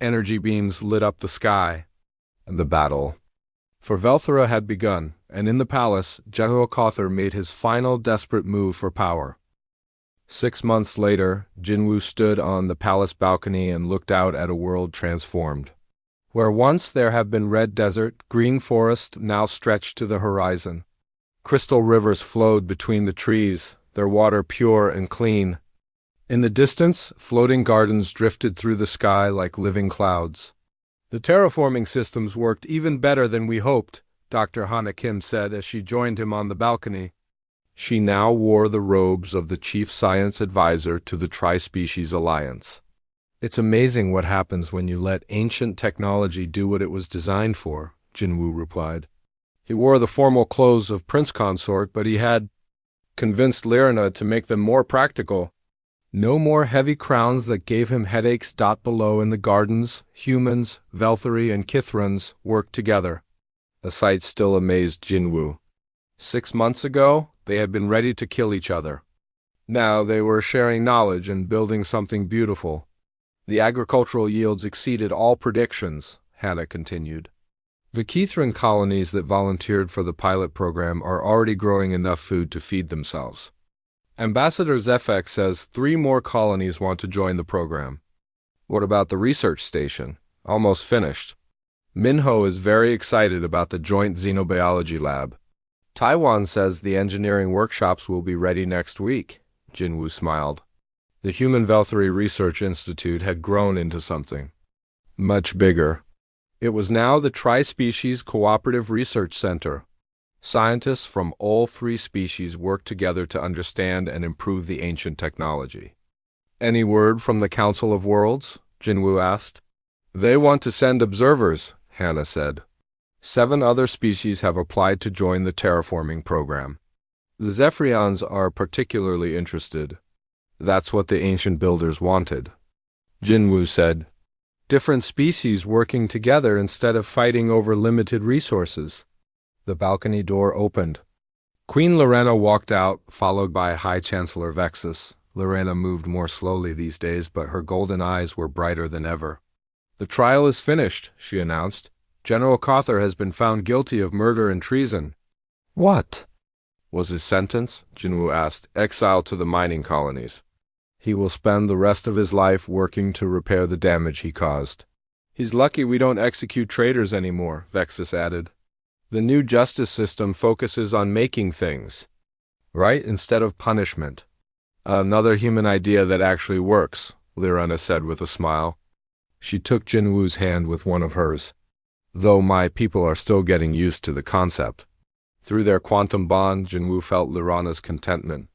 S1: Energy beams lit up the sky, and the battle for Velthera had begun, and in the palace, General Cawthor made his final desperate move for power. 6 months later, Jinwu stood on the palace balcony and looked out at a world transformed. Where once there had been red desert, green forest now stretched to the horizon. Crystal rivers flowed between the trees, their water pure and clean. In the distance, floating gardens drifted through the sky like living clouds. The terraforming systems worked even better than we hoped, Dr. Hana Kim said as she joined him on the balcony. She now wore the robes of the Chief Science Advisor to the Tri-Species Alliance. It's amazing what happens when you let ancient technology do what it was designed for, Jinwu replied. He wore the formal clothes of Prince Consort, but he had convinced Lirana to make them more practical. No more heavy crowns that gave him headaches. Below in the gardens, humans, Veltheri, and Kithrans worked together. A sight still amazed Jinwu. 6 months ago, they had been ready to kill each other. Now they were sharing knowledge and building something beautiful. The agricultural yields exceeded all predictions, Hannah continued. The Kithran colonies that volunteered for the pilot program are already growing enough food to feed themselves. Ambassador Zefek says 3 more colonies want to join the program. What about the research station? Almost finished. Minho is very excited about the joint xenobiology lab. Taiwan says the engineering workshops will be ready next week. Jinwu smiled. The Human Velthary Research Institute had grown into something much bigger. It was now the Tri-Species Cooperative Research Center. Scientists from all three species worked together to understand and improve the ancient technology. Any word from the Council of Worlds? Jinwoo asked. They want to send observers, Hannah said. 7 other species have applied to join the terraforming program. The Zephyrians are particularly interested. That's what the ancient builders wanted. Jinwoo said. Different species working together instead of fighting over limited resources. The balcony door opened. Queen Lorena walked out, followed by High Chancellor Vexus. Lorena moved more slowly these days, but her golden eyes were brighter than ever. The trial is finished, she announced. General Cawthor has been found guilty of murder and treason. What was his sentence? Jinwoo asked. Exile to the mining colonies. He will spend the rest of his life working to repair the damage he caused. He's lucky we don't execute traitors anymore, Vexus added. The new justice system focuses on making things right instead of punishment. Another human idea that actually works, Lorena said with a smile. She took Jinwoo's hand with one of hers. Though my people are still getting used to the concept. Through their quantum bond, Jinwoo felt Lorena's contentment.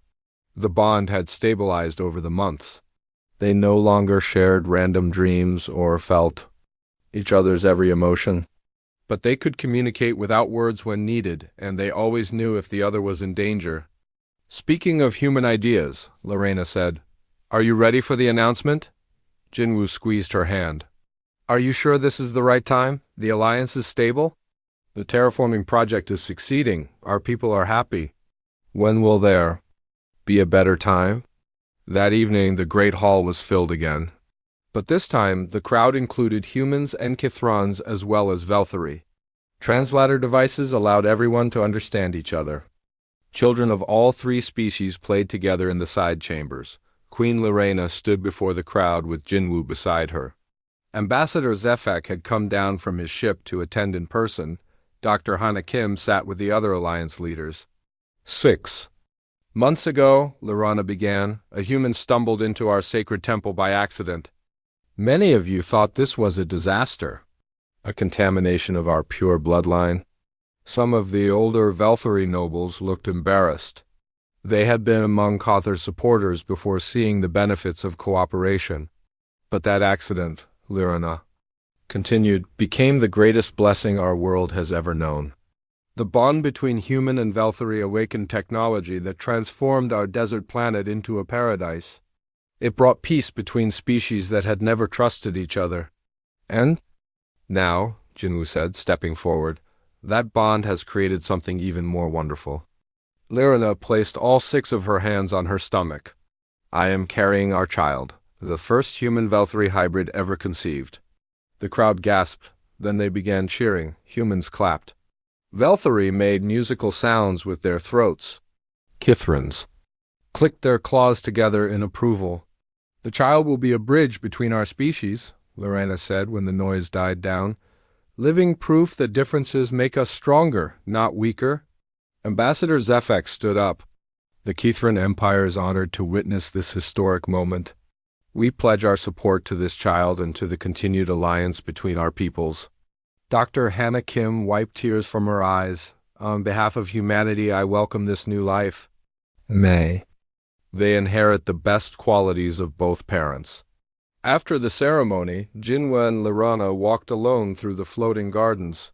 S1: The bond had stabilized over the months. They no longer shared random dreams or felt each other's every emotion. But they could communicate without words when needed, and they always knew if the other was in danger. Speaking of human ideas, Lorena said, Are you ready for the announcement? Jinwoo squeezed her hand. Are you sure this is the right time? The alliance is stable? The terraforming project is succeeding. Our people are happy. When will there be a better time? That evening, the great hall was filled again. But this time, the crowd included humans and Kithrons as well as Velthary. Translator devices allowed everyone to understand each other. Children of all three species played together in the side chambers. Queen Lorena stood before the crowd with Jinwoo beside her. Ambassador Zefek had come down from his ship to attend in person. Dr. Hana Kim sat with the other alliance leaders. 6 months ago, Lorena began, a human stumbled into our sacred temple by accident. Many of you thought this was a disaster, a contamination of our pure bloodline. Some of the older Velthary nobles looked embarrassed. They had been among Cawthor's supporters before seeing the benefits of cooperation. But that accident, Lorena continued, became the greatest blessing our world has ever known. The bond between human and Velthary awakened technology that transformed our desert planet into a paradise. It brought peace between species that had never trusted each other. And now, Jinwoo said, stepping forward, that bond has created something even more wonderful. Lorena placed all 6 of her hands on her stomach. I am carrying our child, the first human Velthary hybrid ever conceived. The crowd gasped, then they began cheering. Humans clapped. Velthary made musical sounds with their throats. Kithrons clicked their claws together in approval. The child will be a bridge between our species, Lorena said when the noise died down. Living proof that differences make us stronger, not weaker. Ambassador Zefek stood up. The Kithron Empire is honored to witness this historic moment. We pledge our support to this child and to the continued alliance between our peoples. Dr. Hana Kim wiped tears from her eyes. On behalf of humanity, I welcome this new life. May they inherit the best qualities of both parents. After the ceremony, Jinwoo and Lorena walked alone through the floating gardens.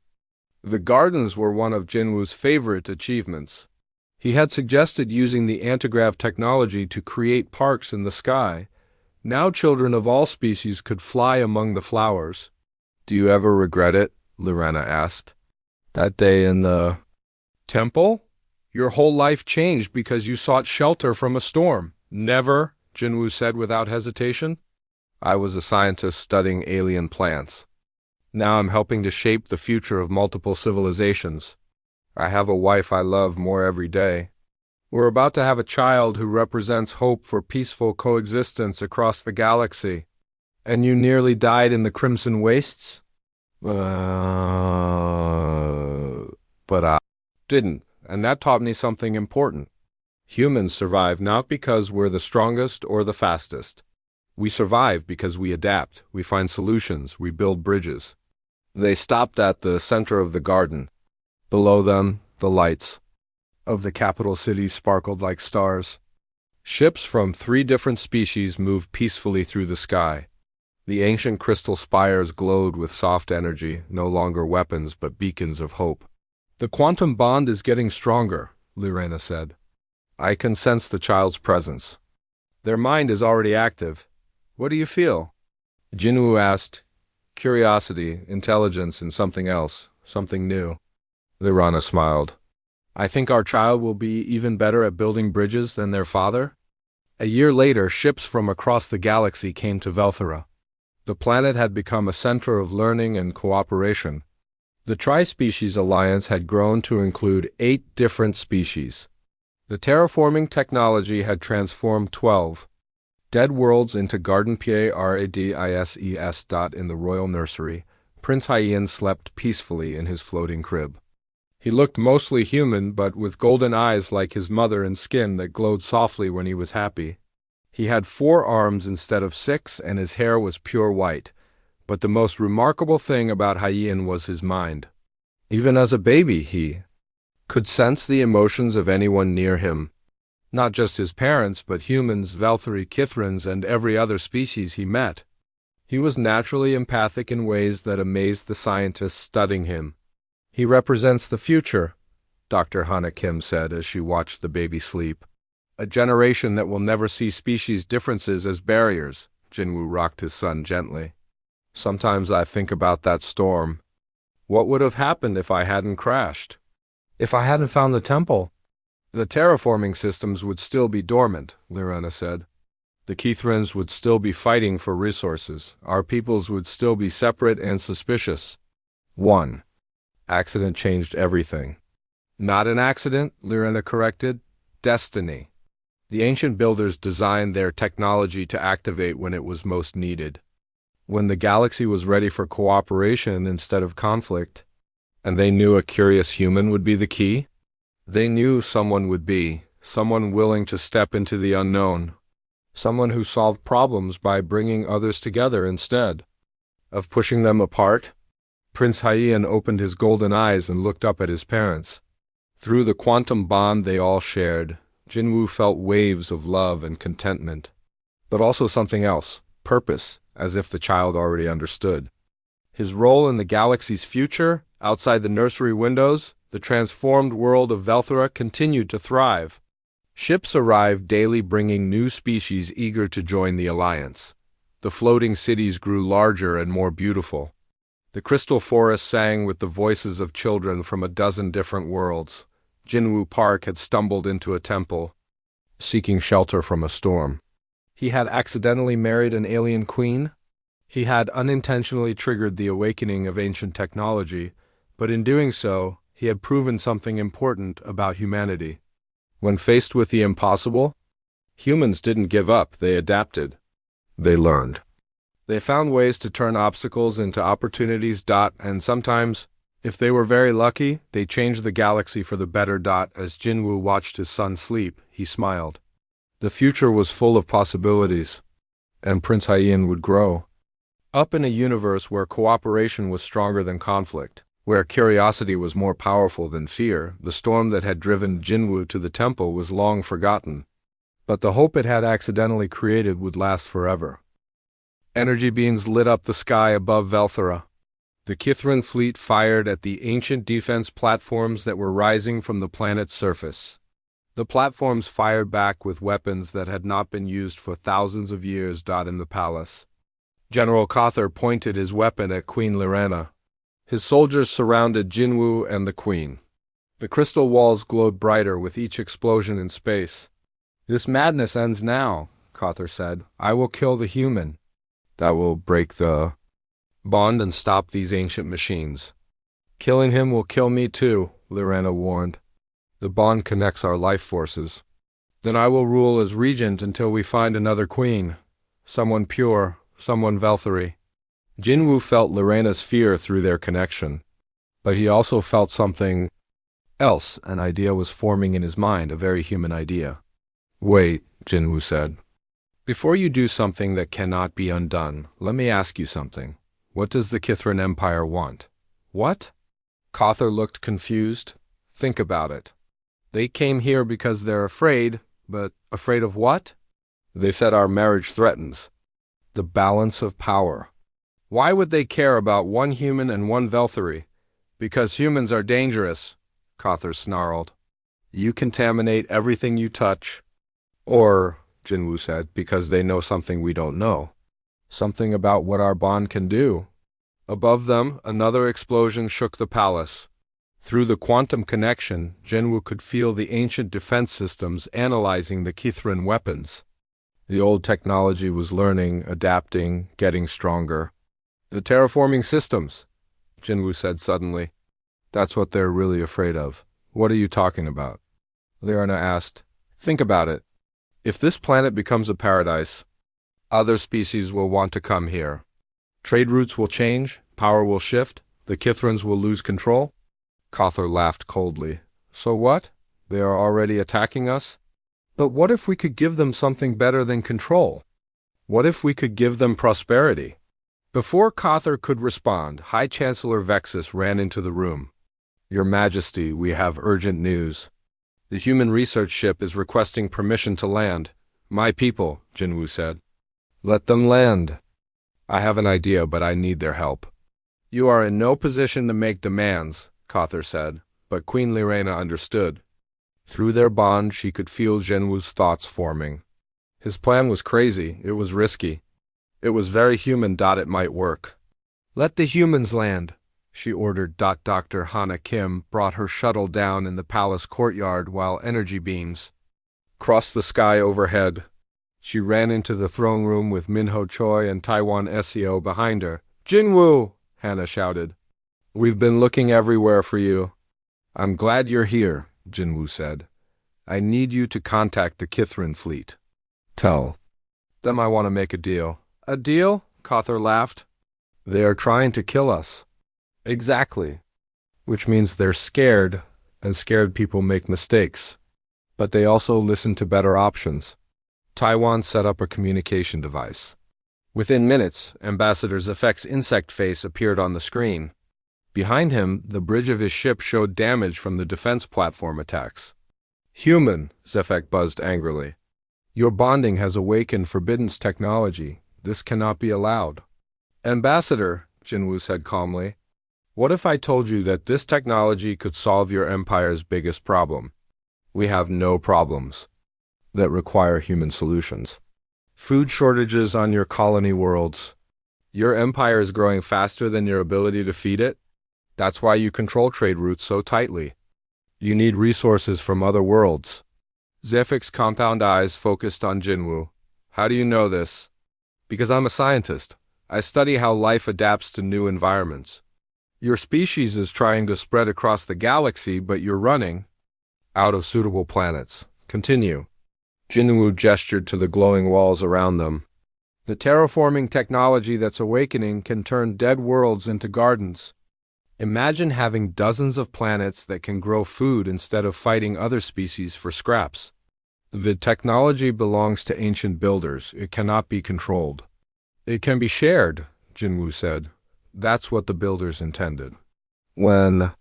S1: The gardens were one of Jinwoo's favorite achievements. He had suggested using the antigrav technology to create parks in the sky. Now children of all species could fly among the flowers. Do you ever regret it? Lorena asked. That day in the temple? Your whole life changed because you sought shelter from a storm. Never, Jinwoo said without hesitation. I was a scientist studying alien plants. Now I'm helping to shape the future of multiple civilizations. I have a wife I love more every day. We're about to have a child who represents hope for peaceful coexistence across the galaxy. And you nearly died in the Crimson Wastes? But I didn't, and that taught me something important. Humans survive not because we're the strongest or the fastest. We survive because we adapt, we find solutions, we build bridges. They stopped at the center of the garden. Below them, the lights of the capital city sparkled like stars. Ships from 3 different species moved peacefully through the sky. The ancient crystal spires glowed with soft energy, no longer weapons but beacons of hope. "The quantum bond is getting stronger," Lorena said. "I can sense the child's presence. Their mind is already active. What do you feel?" Jinwoo asked. "Curiosity, intelligence, and something else, something new." Lorena smiled. "I think our child will be even better at building bridges than their father." A year later, ships from across the galaxy came to Velthera. The planet had become a center of learning and cooperation. The Tri-Species Alliance had grown to include 8 different species. The terraforming technology had transformed 12 dead worlds into garden paradis. In the royal nursery, Prince Haiyan slept peacefully in his floating crib. He looked mostly human, but with golden eyes like his mother and skin that glowed softly when he was happy. He had 4 arms instead of 6, and his hair was pure white. But the most remarkable thing about Haiyan was his mind. Even as a baby, he could sense the emotions of anyone near him. Not just his parents, but humans, Veltheri, Kithrans, and every other species he met. He was naturally empathic in ways that amazed the scientists studying him. "He represents the future," Dr. Hana Kim said as she watched the baby sleep. "A generation that will never see species differences as barriers." Jinwoo rocked his son gently. "Sometimes I think about that storm. What would have happened if I hadn't crashed? If I hadn't found the temple?" "The terraforming systems would still be dormant," Lorena said. "The Kithrans would still be fighting for resources. Our peoples would still be separate and suspicious." One accident changed everything. "Not an accident," Lorena corrected. "Destiny." The ancient builders designed their technology to activate when it was most needed. When the galaxy was ready for cooperation instead of conflict. And they knew a curious human would be the key. They knew someone would be, someone willing to step into the unknown. Someone who solved problems by bringing others together instead of pushing them apart. Prince Haiyan opened his golden eyes and looked up at his parents. Through the quantum bond they all shared, Jinwoo felt waves of love and contentment. But also something else, purpose, as if the child already understood. His role in the galaxy's future, outside the nursery windows, the transformed world of Velthera continued to thrive. Ships arrived daily bringing new species eager to join the alliance. The floating cities grew larger and more beautiful. The crystal forest sang with the voices of children from a dozen different worlds. Jinwoo Park had stumbled into a temple, seeking shelter from a storm. He had accidentally married an alien queen. He had unintentionally triggered the awakening of ancient technology, but in doing so, he had proven something important about humanity. When faced with the impossible, humans didn't give up, they adapted. They learned. They found ways to turn obstacles into opportunities. And sometimes, if they were very lucky, they changed the galaxy for the better. As Jinwoo watched his son sleep, he smiled. The future was full of possibilities, and Prince Haiyan would grow. Up in a universe where cooperation was stronger than conflict, where curiosity was more powerful than fear, the storm that had driven Jinwoo to the temple was long forgotten. But the hope it had accidentally created would last forever. Energy beams lit up the sky above Velthera. The Kithran fleet fired at the ancient defense platforms that were rising from the planet's surface. The platforms fired back with weapons that had not been used for thousands of years. In the palace, General Kothar pointed his weapon at Queen Lorena. His soldiers surrounded Jinwoo and the Queen. The crystal walls glowed brighter with each explosion in space. "This madness ends now," Kothar said. "I will kill the human. That will break the bond and stop these ancient machines." "Killing him will kill me too," Lorena warned. "The bond connects our life forces. Then I will rule as regent until we find another queen. Someone pure, someone Veltheri." Jinwoo felt Lorena's fear through their connection. But he also felt something Else, an idea was forming in his mind, a very human idea. Wait, Jinwoo said. Before you do something that cannot be undone, let me ask you something. What does the Kithran Empire want? What? Kothar looked confused. Think about it. They came here because they're afraid, but afraid of what? They said our marriage threatens the balance of power. Why would they care about one human and one Velthari? Because humans are dangerous, Kothar snarled. You contaminate everything you touch. Or, Jinwoo said, because they know something we don't know. Something about what our bond can do. Above them, another explosion shook the palace. Through the quantum connection, Jinwoo could feel the ancient defense systems analyzing the Kithran weapons. The old technology was learning, adapting, getting stronger. The terraforming systems, Jinwoo said suddenly. That's what they're really afraid of. What are you talking about? Liana asked. Think about it. If this planet becomes a paradise, other species will want to come here. Trade routes will change, power will shift, the Kithrans will lose control. Kothar laughed coldly. So what? They are already attacking us? But what if we could give them something better than control? What if we could give them prosperity? Before Kothar could respond, High Chancellor Vexus ran into the room. Your Majesty, we have urgent news. The human research ship is requesting permission to land. My people, Jinwoo said. Let them land. I have an idea, but I need their help. You are in no position to make demands, Kothar said, but Queen Lirena understood. Through their bond, she could feel Jinwoo's thoughts forming. His plan was crazy, it was risky. It was very human. It might work. Let the humans land, she ordered. Dr. Hana Kim brought her shuttle down in the palace courtyard while energy beams crossed the sky overhead. She ran into the throne room with Minho Choi and Taiwan Seo behind her. Jinwoo, Hana shouted. We've been looking everywhere for you. I'm glad you're here, Jinwoo said. I need you to contact the Kithran fleet. Tell them I want to make a deal. A deal? Kothar laughed. They are trying to kill us. Exactly. Which means they're scared, and scared people make mistakes. But they also listen to better options. Taiwan set up a communication device. Within minutes, Ambassador Zefek's insect face appeared on the screen. Behind him, the bridge of his ship showed damage from the defense platform attacks. Human, Zefek buzzed angrily. Your bonding has awakened Forbidden's technology. This cannot be allowed. Ambassador, Jinwoo said calmly, what if I told you that this technology could solve your empire's biggest problem? We have no problems that require human solutions. Food shortages on your colony worlds. Your empire is growing faster than your ability to feed it. That's why you control trade routes so tightly. You need resources from other worlds. Zefek's compound eyes focused on Jinwoo. How do you know this? Because I'm a scientist. I study how life adapts to new environments. Your species is trying to spread across the galaxy, but you're running out of suitable planets. Continue. Jinwoo gestured to the glowing walls around them. The terraforming technology that's awakening can turn dead worlds into gardens. Imagine having dozens of planets that can grow food instead of fighting other species for scraps. The technology belongs to ancient builders. It cannot be controlled. It can be shared, Jinwoo said. That's what the builders intended. When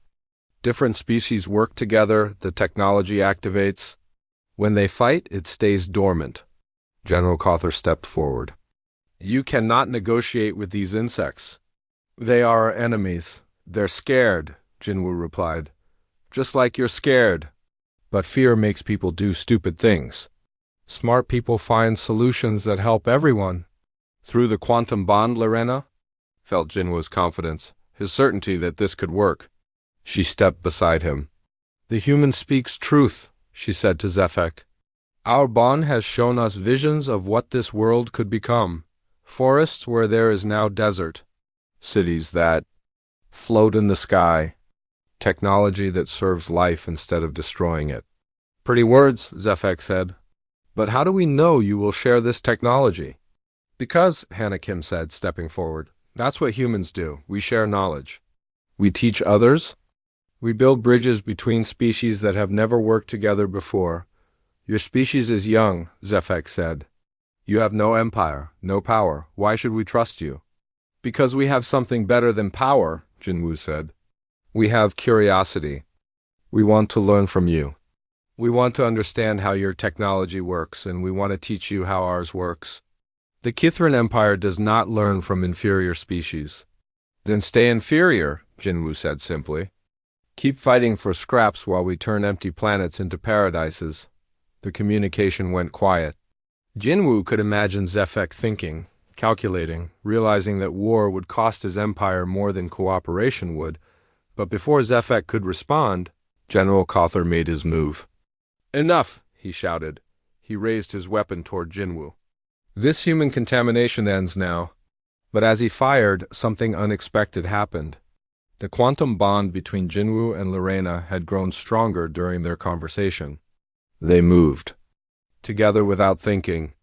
S1: different species work together, the technology activates. When they fight, it stays dormant. General Kothar stepped forward. You cannot negotiate with these insects. They are our enemies. They're scared, Jinwoo replied. Just like you're scared. But fear makes people do stupid things. Smart people find solutions that help everyone. Through the quantum bond, Lirena? Felt Jinwoo's confidence, his certainty that this could work. She stepped beside him. The human speaks truth, she said to Zefek. Our bond has shown us visions of what this world could become. Forests where there is now desert. Cities that float in the sky. Technology that serves life instead of destroying it. Pretty words, Zefek said. But how do we know you will share this technology? Because, Hana Kim said, stepping forward, that's what humans do. We share knowledge. We teach others? We build bridges between species that have never worked together before. Your species is young, Zefek said. You have no empire, no power. Why should we trust you? Because we have something better than power, Jinwu said. We have curiosity. We want to learn from you. We want to understand how your technology works, and we want to teach you how ours works. The Kithran Empire does not learn from inferior species. Then stay inferior, Jinwu said simply. Keep fighting for scraps while we turn empty planets into paradises. The communication went quiet. Jinwu could imagine Zefek thinking, calculating, realizing that war would cost his empire more than cooperation would, but before Zefek could respond, General Kothar made his move. Enough, he shouted. He raised his weapon toward Jinwu. This human contamination ends now. But as he fired, something unexpected happened. The quantum bond between Jinwu and Lorena had grown stronger during their conversation. They moved. Together without thinking.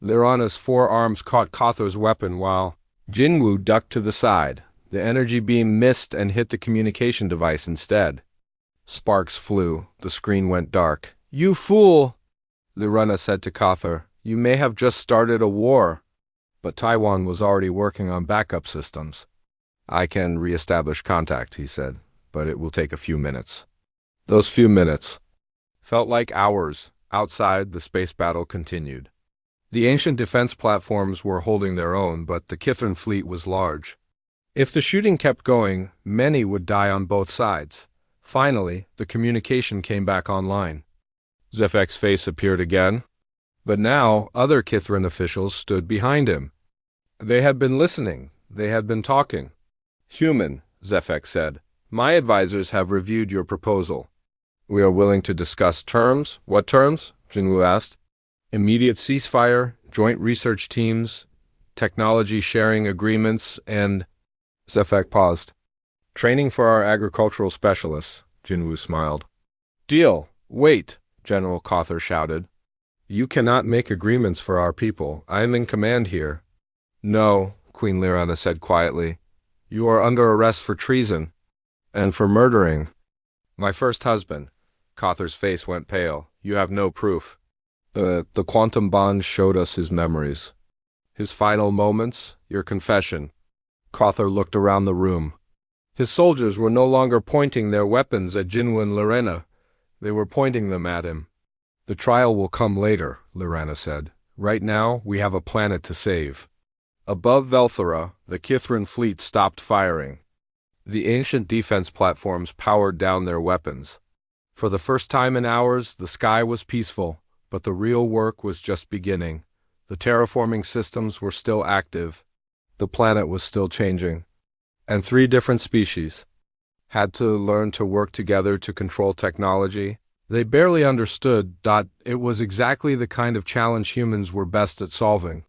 S1: Lorana's forearms caught Kothar's weapon while Jinwu ducked to the side. The energy beam missed and hit the communication device instead. Sparks flew. The screen went dark. You fool! Lorena said to Kothar. You may have just started a war. But Taiwan was already working on backup systems. I can re-establish contact, he said, but it will take a few minutes. Those few minutes felt like hours. Outside, the space battle continued. The ancient defense platforms were holding their own, but the Kithran fleet was large. If the shooting kept going, many would die on both sides. Finally, the communication came back online. Zefek's face appeared again, but now other Kithran officials stood behind him. They had been listening. They had been talking. Human, Zefek said. My advisors have reviewed your proposal. We are willing to discuss terms. What terms? Jinwu asked. Immediate ceasefire, joint research teams, technology sharing agreements, and... Zefek paused. Training for our agricultural specialists, Jinwu smiled. Deal. Wait, General Kothar shouted. You cannot make agreements for our people. I am in command here. No, Queen Lirana said quietly. You are under arrest for treason. And for murdering my first husband. Kothar's face went pale. You have no proof. The quantum bond showed us his memories. His final moments, your confession. Kothar looked around the room. His soldiers were no longer pointing their weapons at Jinwu and Lorena. They were pointing them at him. The trial will come later, Lorena said. Right now, we have a planet to save. Above Velthara, the Kithran fleet stopped firing. The ancient defense platforms powered down their weapons. For the first time in hours, the sky was peaceful, but the real work was just beginning. The terraforming systems were still active. The planet was still changing. And 3 different species had to learn to work together to control technology. They barely understood. It was exactly the kind of challenge humans were best at solving.